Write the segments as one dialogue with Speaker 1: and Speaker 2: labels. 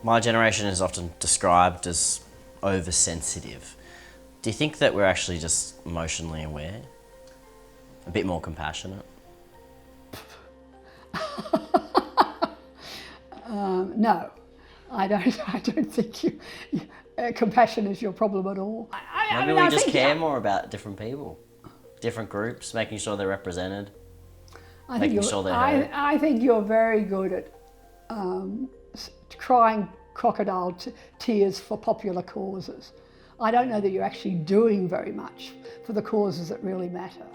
Speaker 1: My generation is often described as oversensitive. Do you think that we're actually just emotionally aware? A bit more compassionate?
Speaker 2: No, I don't think compassion is your problem at all.
Speaker 1: Maybe we just care more about different people, different groups, making sure they're represented, making sure they're heard.
Speaker 2: I think you're very good at crying crocodile tears for popular causes. I don't know that you're actually doing very much for the causes that really matter.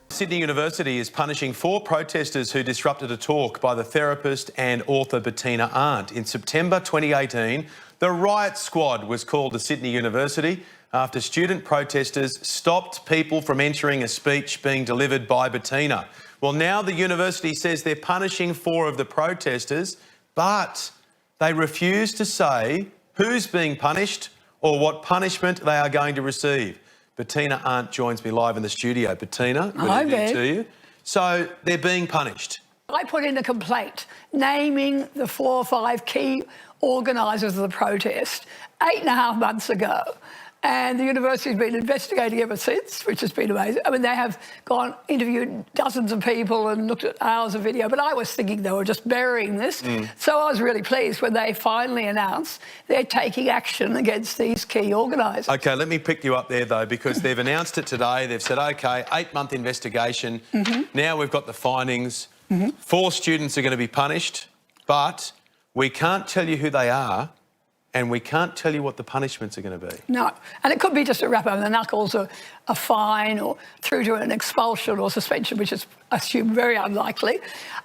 Speaker 3: Sydney University is punishing 4 protesters who disrupted a talk by the therapist and author Bettina Arndt. In September 2018, the riot squad was called to Sydney University after student protesters stopped people from entering a speech being delivered by Bettina. Well, now the university says they're punishing 4 of the protesters, but they refuse to say who's being punished or what punishment they are going to receive. Bettina Arndt joins me live in the studio. Bettina, good evening to you. So they're being punished.
Speaker 2: I put in a complaint naming the 4 or 5 key organisers of the protest 8.5 months ago. And the university's been investigating ever since, which has been amazing. I mean, they have interviewed dozens of people and looked at hours of video, but I was thinking they were just burying this. So I was really pleased when they finally announced they're taking action against these key organisers.
Speaker 3: OK, let me pick you up there, though, because they've announced it today. They've said, OK, 8-month investigation. Now we've got the findings. 4 students are going to be punished, but we can't tell you who they are. And we can't tell you what the punishments are going to be.
Speaker 2: No, and it could be just a rap over the knuckles, or a fine, or through to an expulsion or suspension, which is, I assume, very unlikely.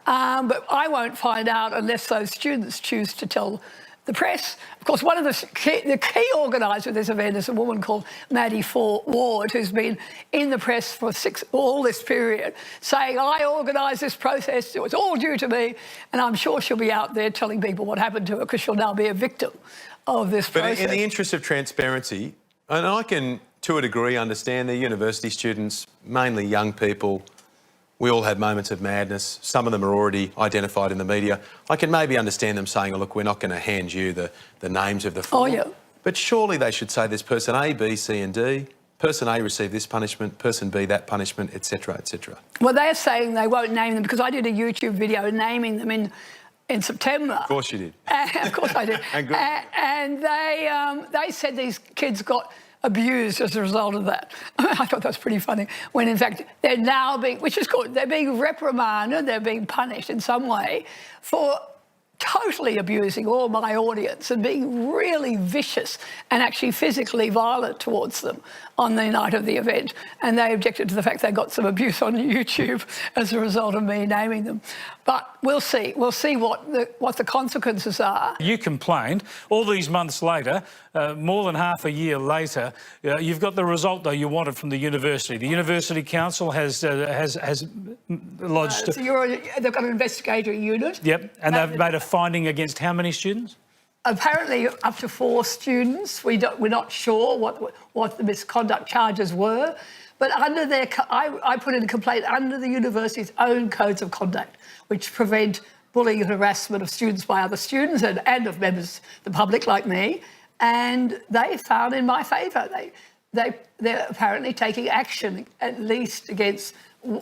Speaker 2: But I won't find out unless those students choose to tell the press. Of course, one of the key organiser of this event is a woman called Marty Ward, who's been in the press for all this period, saying, I organised this protest, it was all due to me, and I'm sure she'll be out there telling people what happened to her, because she'll now be a victim of this process.
Speaker 3: But in the interest of transparency, and I can, to a degree, understand they're university students, mainly young people. We all have moments of madness. Some of them are already identified in the media. I can maybe understand them saying, oh, look, we're not going to hand you the names of the 4.
Speaker 2: Oh, yeah.
Speaker 3: But surely they should say there's person A, B, C and D. Person A received this punishment, person B that punishment, etc., etc.
Speaker 2: Well, they're saying they won't name them because I did a YouTube video naming them in September.
Speaker 3: Of course you did.
Speaker 2: Of course I did. And they said these kids got abused as a result of that. I thought that was pretty funny, when in fact they're now being, which is called, they're being reprimanded, they're being punished in some way for totally abusing all my audience and being really vicious and actually physically violent towards them on the night of the event. And they objected to the fact they got some abuse on YouTube as a result of me naming them. But we'll see. We'll see what the consequences are.
Speaker 4: You complained. All these months later, more than half a year later, you've got the result, though, you wanted from the university. The University Council has lodged...
Speaker 2: So they've got an investigatory unit.
Speaker 4: Yep, and they've made a finding against how many students?
Speaker 2: Apparently up to 4 students. We're not sure what the misconduct charges were, but under their, I put in a complaint under the university's own codes of conduct, which prevent bullying and harassment of students by other students and of members of the public like me, and they found in my favour. They're apparently taking action, at least against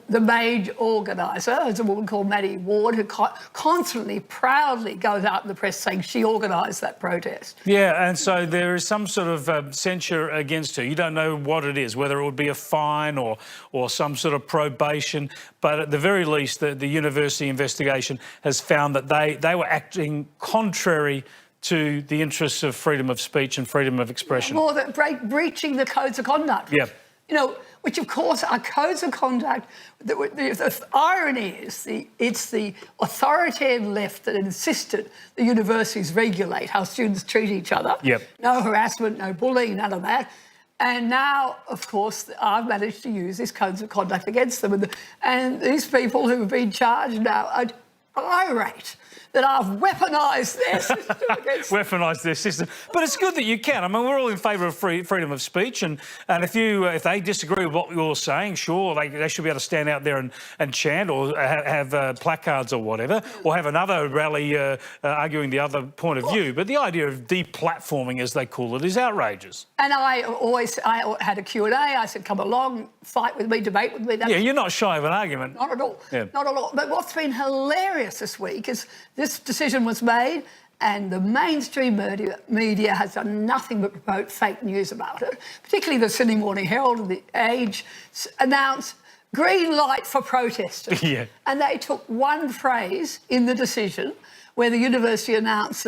Speaker 2: the major organiser, is a woman called Marty Ward, who constantly, proudly goes out in the press saying she organised that protest.
Speaker 4: Yeah, and so there is some sort of censure against her. You don't know what it is, whether it would be a fine or some sort of probation, but at the very least, the university investigation has found that they were acting contrary to the interests of freedom of speech and freedom of expression.
Speaker 2: More than breaching the codes of conduct.
Speaker 4: Yeah.
Speaker 2: You know, which of course are codes of conduct. The irony is it's the authoritarian left that insisted the universities regulate how students treat each other.
Speaker 4: Yep.
Speaker 2: No harassment, no bullying, none of that. And now, of course, I've managed to use these codes of conduct against them. And these people who have been charged now are irate that I've weaponised their system against
Speaker 4: Weaponised their system. But it's good that you can. I mean, we're all in favour of freedom of speech, and if they disagree with what you're saying, sure, they should be able to stand out there and chant or have placards or whatever, or have another rally arguing the other point of view. But the idea of deplatforming, as they call it, is outrageous.
Speaker 2: And I had a Q&A. I said, come along, fight with me, debate with me.
Speaker 4: Yeah, you're not shy of an argument.
Speaker 2: Not at all.
Speaker 4: Yeah.
Speaker 2: Not at all. But what's been hilarious this week is this decision was made and the mainstream media has done nothing but promote fake news about it, particularly the Sydney Morning Herald and the Age announced green light for protesters.
Speaker 4: Yeah.
Speaker 2: And they took one phrase in the decision where the university announced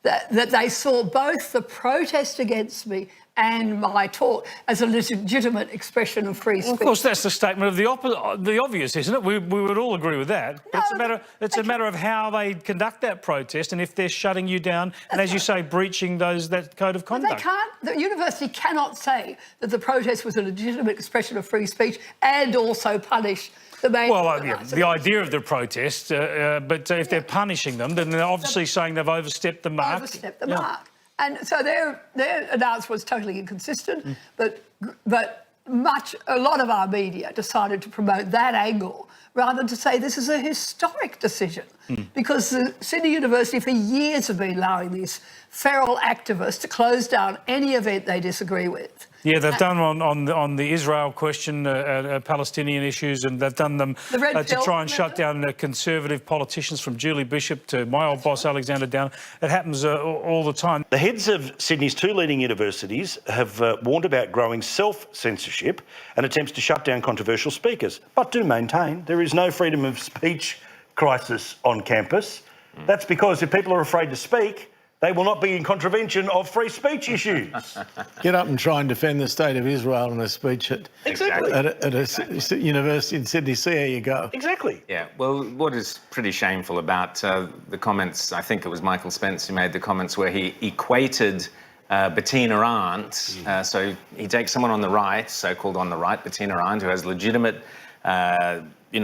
Speaker 2: that they saw both the protest against me and my talk as a legitimate expression of free speech.
Speaker 4: Well, of course, that's the statement of the obvious, isn't it? We would all agree with that. But it's a matter of how they conduct that protest and if they're shutting you down and, as you say, breaching that code of conduct.
Speaker 2: But they can't. The university cannot say that the protest was a legitimate expression of free speech and also punish the main...
Speaker 4: Well, yeah, the idea of the protest, but if they're punishing them, then they're obviously saying they've overstepped the mark.
Speaker 2: Overstepped the mark. And so their announcement was totally inconsistent, but a lot of our media decided to promote that angle rather than to say this is a historic decision because the Sydney University for years have been allowing these feral activists to close down any event they disagree with.
Speaker 4: Yeah, they've done on the Israel question, Palestinian issues, and they've done them to try and shut down conservative politicians from Julie Bishop to my old boss Alexander Downer. It happens all the time.
Speaker 5: The heads of Sydney's two leading universities have warned about growing self-censorship and attempts to shut down controversial speakers, but do maintain there is no freedom of speech crisis on campus. That's because if people are afraid to speak, they will not be in contravention of free speech issues.
Speaker 6: Get up and try and defend the state of Israel in a speech at a university in Sydney. See how you go.
Speaker 5: Exactly.
Speaker 7: Yeah, well, what is pretty shameful about the comments, I think it was Michael Spence who made the comments where he equated Bettina Arndt, so he takes someone on the right, so-called on the right, Bettina Arndt, who has legitimate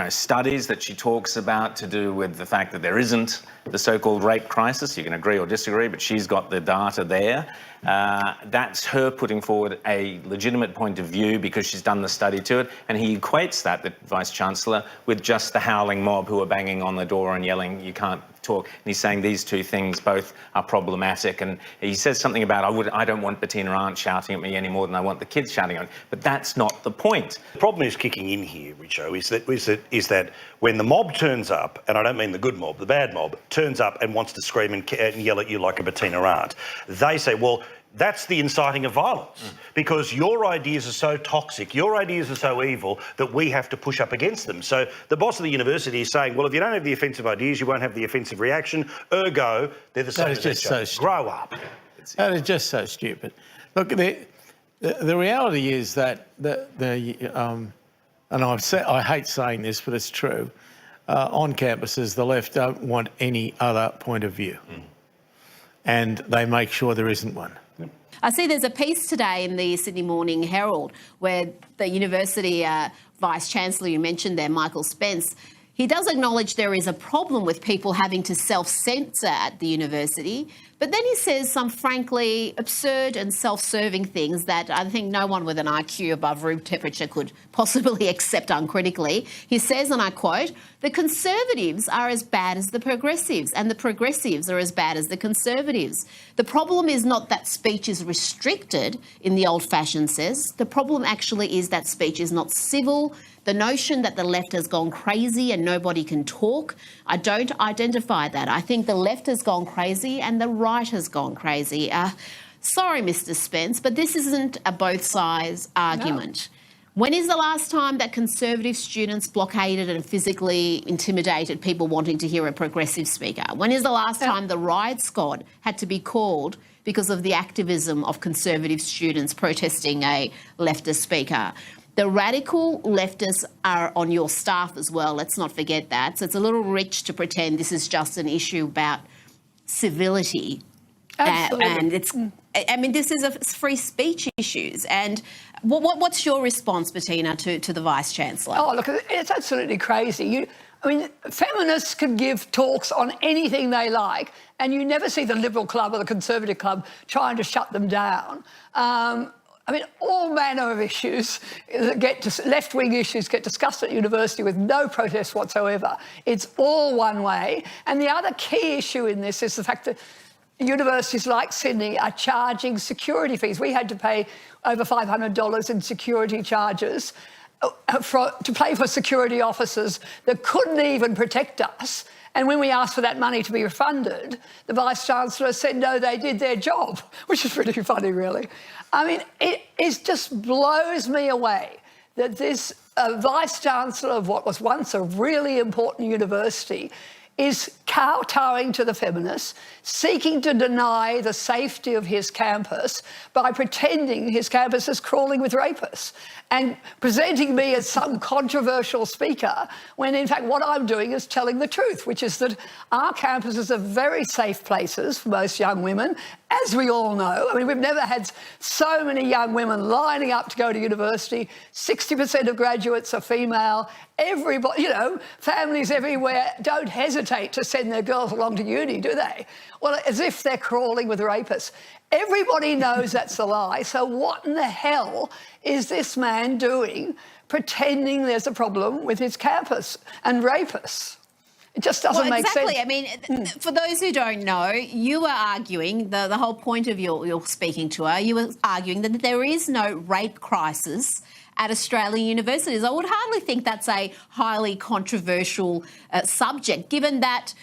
Speaker 7: studies that she talks about to do with the fact that there isn't the so-called rape crisis. You can agree or disagree, but she's got the data there. That's her putting forward a legitimate point of view because she's done the study to it, and he equates that, the Vice-Chancellor, with just the howling mob who are banging on the door and yelling, you can't talk. And he's saying these two things both are problematic, and he says something about, I don't want Bettina Arndt shouting at me any more than I want the kids shouting at me. But that's not the point.
Speaker 5: The problem is kicking in here, Richo, is that when the mob turns up, and I don't mean the good mob, the bad mob, turns up and wants to scream and yell at you like a Bettina Arndt, they say, well, that's the inciting of violence because your ideas are so toxic, your ideas are so evil that we have to push up against them. So the boss of the university is saying, well, if you don't have the offensive ideas, you won't have the offensive reaction. Ergo, they're the same as each other. Grow up.
Speaker 6: That is just so stupid. Look, the reality is that and I hate saying this, but it's true. On campuses, the left don't want any other point of view, and they make sure there isn't one.
Speaker 8: I see there's a piece today in the Sydney Morning Herald where the university vice-chancellor you mentioned there, Michael Spence, he does acknowledge there is a problem with people having to self-censor at the university, but then he says some frankly absurd and self-serving things that I think no one with an IQ above room temperature could possibly accept uncritically. He says, and I quote, the Conservatives are as bad as the Progressives and the Progressives are as bad as the Conservatives. The problem is not that speech is restricted in the old-fashioned sense. The problem actually is that speech is not civil. The notion that the left has gone crazy and nobody can talk, I don't identify that. I think the left has gone crazy and the right has gone crazy. Sorry, Mr. Spence, but this isn't a both sides argument. No. When is the last time that Conservative students blockaded and physically intimidated people wanting to hear a progressive speaker? When is the last time the riot squad had to be called because of the activism of Conservative students protesting a leftist speaker? The radical leftists are on your staff as well. Let's not forget that. So it's a little rich to pretend this is just an issue about civility. And it's, I mean, this is a free speech issues. And what's your response, Bettina, to the Vice-Chancellor?
Speaker 2: Oh, look, it's absolutely crazy. I mean, feminists can give talks on anything they like, and you never see the Liberal Club or the Conservative Club trying to shut them down. I mean, all manner of issues that left-wing issues get discussed at university with no protest whatsoever. It's all one way. And the other key issue in this is the fact that universities like Sydney are charging security fees. We had to pay over $500 in security charges to pay for security officers that couldn't even protect us. And when we asked for that money to be refunded, the Vice-Chancellor said, no, they did their job, which is pretty funny, really. I mean, it just blows me away that this Vice-Chancellor of what was once a really important university is kowtowing to the feminists, seeking to deny the safety of his campus by pretending his campus is crawling with rapists and presenting me as some controversial speaker when in fact what I'm doing is telling the truth, which is that our campuses are very safe places for most young women, as we all know. I mean, we've never had so many young women lining up to go to university. 60% of graduates are female. Everybody, you know, families everywhere don't hesitate to send their girls along to uni, do they? Well, as if they're crawling with rapists. Everybody knows that's a lie. So what in the hell is this man doing pretending there's a problem with his campus and rapists? It just doesn't make sense.
Speaker 8: Exactly. I mean, for those who don't know, you were arguing, the whole point of your speaking to her, you were arguing that there is no rape crisis at Australian universities. I would hardly think that's a highly controversial subject, given that,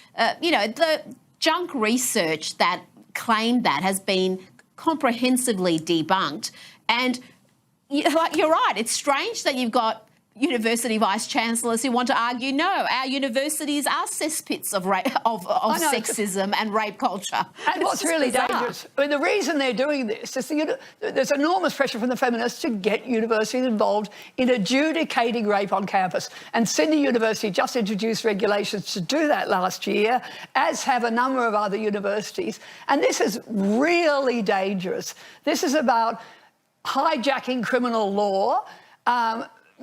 Speaker 8: you know, the junk research that claimed that has been comprehensively debunked. And you're right, it's strange that you've got university vice-chancellors who want to argue, no, our universities are cesspits of sexism and rape culture.
Speaker 2: And what's really dangerous, I mean, the reason they're doing this is there's enormous pressure from the feminists to get universities involved in adjudicating rape on campus. And Sydney University just introduced regulations to do that last year, as have a number of other universities. And this is really dangerous. This is about hijacking criminal law.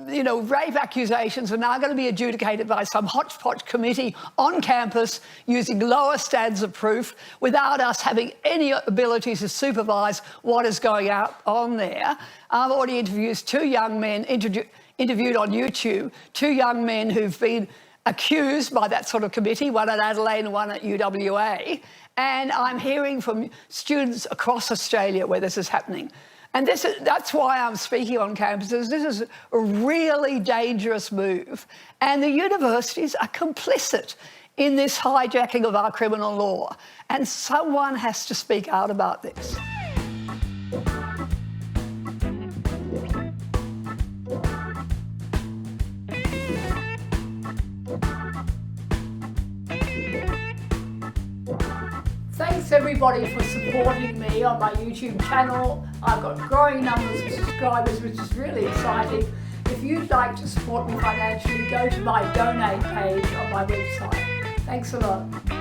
Speaker 2: You know, rape accusations are now going to be adjudicated by some hodgepodge committee on campus using lower standards of proof without us having any ability to supervise what is going on there. I've already interviewed two young men, interviewed on YouTube, two young men who've been accused by that sort of committee, one at Adelaide and one at UWA. And I'm hearing from students across Australia where this is happening. And that's why I'm speaking on campuses. This is a really dangerous move. And the universities are complicit in this hijacking of our criminal law. And someone has to speak out about this. Thanks everybody for supporting me on my YouTube channel. I've got growing numbers of subscribers, which is really exciting. If you'd like to support me financially, go to my donate page on my website. Thanks a lot.